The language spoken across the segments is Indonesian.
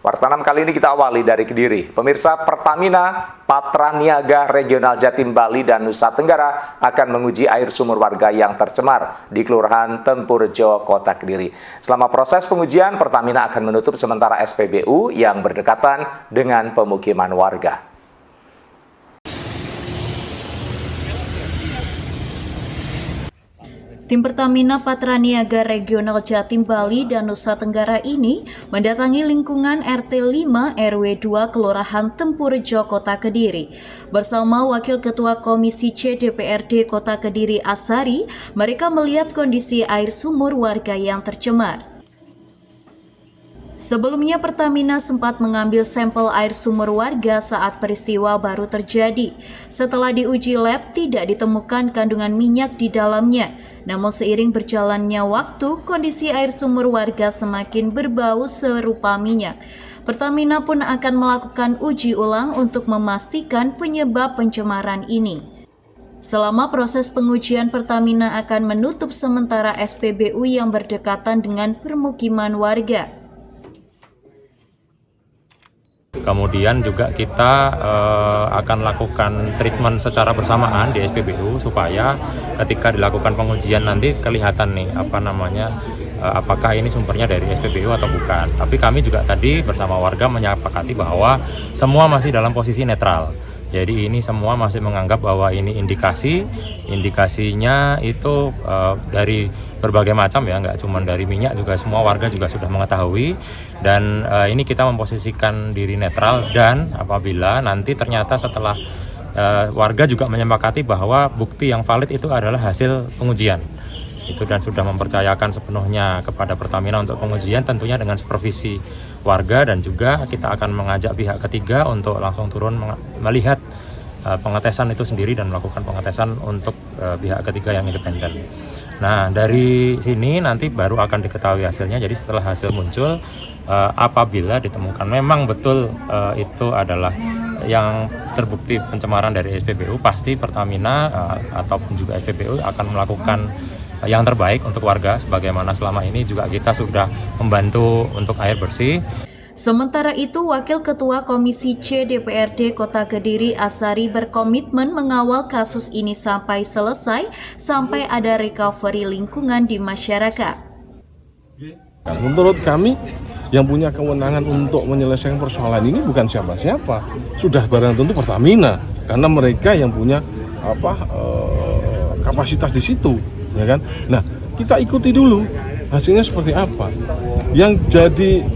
Wartanam kali ini kita awali dari Kediri. Pemirsa, Pertamina Patraniaga Regional Jatim Bali dan Nusa Tenggara akan menguji air sumur warga yang tercemar di Kelurahan Tempurjo, Kota Kediri. Selama proses pengujian, Pertamina akan menutup sementara SPBU yang berdekatan dengan pemukiman warga. Tim Pertamina Patraniaga Regional Jatim Bali dan Nusa Tenggara ini mendatangi lingkungan RT 5 RW 2 Kelurahan Tempurjo, Kota Kediri. Bersama Wakil Ketua Komisi C DPRD Kota Kediri Asari, mereka melihat kondisi air sumur warga yang tercemar. Sebelumnya Pertamina sempat mengambil sampel air sumur warga saat peristiwa baru terjadi. Setelah diuji lab, tidak ditemukan kandungan minyak di dalamnya. Namun seiring berjalannya waktu, kondisi air sumur warga semakin berbau serupa minyak. Pertamina pun akan melakukan uji ulang untuk memastikan penyebab pencemaran ini. Selama proses pengujian, Pertamina akan menutup sementara SPBU yang berdekatan dengan permukiman warga. Kemudian juga kita akan lakukan treatment secara bersamaan di SPBU supaya ketika dilakukan pengujian nanti kelihatan nih apakah ini sumbernya dari SPBU atau bukan. Tapi kami juga tadi bersama warga menyepakati bahwa semua masih dalam posisi netral. Jadi ini semua masih menganggap bahwa ini indikasinya itu dari berbagai macam ya, nggak cuma dari minyak, juga semua warga juga sudah mengetahui. Dan ini kita memposisikan diri netral, dan apabila nanti ternyata setelah warga juga menyepakati bahwa bukti yang valid itu adalah hasil pengujian itu dan sudah mempercayakan sepenuhnya kepada Pertamina untuk pengujian, tentunya dengan supervisi warga, dan juga kita akan mengajak pihak ketiga untuk langsung turun melihat pengetesan itu sendiri dan melakukan pengetesan untuk pihak ketiga yang independen. Nah, dari sini nanti baru akan diketahui hasilnya. Jadi setelah hasil muncul, apabila ditemukan memang betul itu adalah yang terbukti pencemaran dari SPBU, pasti Pertamina ataupun juga SPBU akan melakukan yang terbaik untuk warga, sebagaimana selama ini juga kita sudah membantu untuk air bersih. Sementara itu, Wakil Ketua Komisi C DPRD Kota Kediri Asari berkomitmen mengawal kasus ini sampai selesai, sampai ada recovery lingkungan di masyarakat. Menurut kami, yang punya kewenangan untuk menyelesaikan persoalan ini bukan siapa-siapa, sudah barang tentu Pertamina, karena mereka yang punya kapasitas di situ. Ya kan? Nah, kita ikuti dulu hasilnya seperti apa. Yang jadi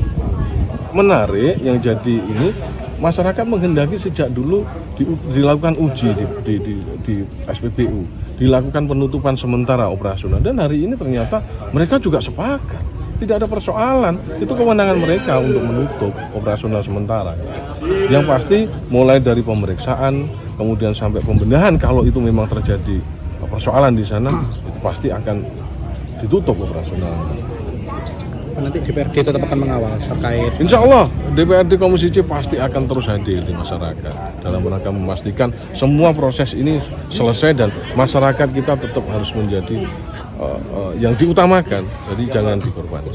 menarik, yang jadi ini, masyarakat menghendaki sejak dulu dilakukan uji di SPBU, dilakukan penutupan sementara operasional, dan hari ini ternyata mereka juga sepakat, tidak ada persoalan, itu kewenangan mereka untuk menutup operasional sementara. Yang pasti mulai dari pemeriksaan, kemudian sampai pembenahan, kalau itu memang terjadi persoalan di sana, itu pasti akan ditutup operasional. Nanti DPRD tetap akan mengawal terkait. Insya Allah DPRD Komisi C pasti akan terus hadir di masyarakat dalam rangka memastikan semua proses ini selesai dan masyarakat kita tetap harus menjadi yang diutamakan, jadi jangan dikorbankan.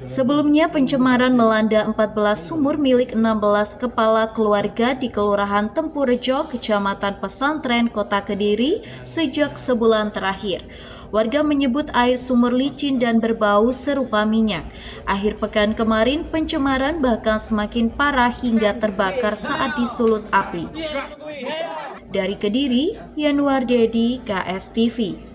Sebelumnya, pencemaran melanda 14 sumur milik 16 kepala keluarga di Kelurahan Tempurjo, Kecamatan Pesantren, Kota Kediri sejak sebulan terakhir. Warga menyebut air sumur licin dan berbau serupa minyak. Akhir pekan kemarin, pencemaran bahkan semakin parah hingga terbakar saat disulut api. Dari Kediri, Yanuar Dedi, KS TV.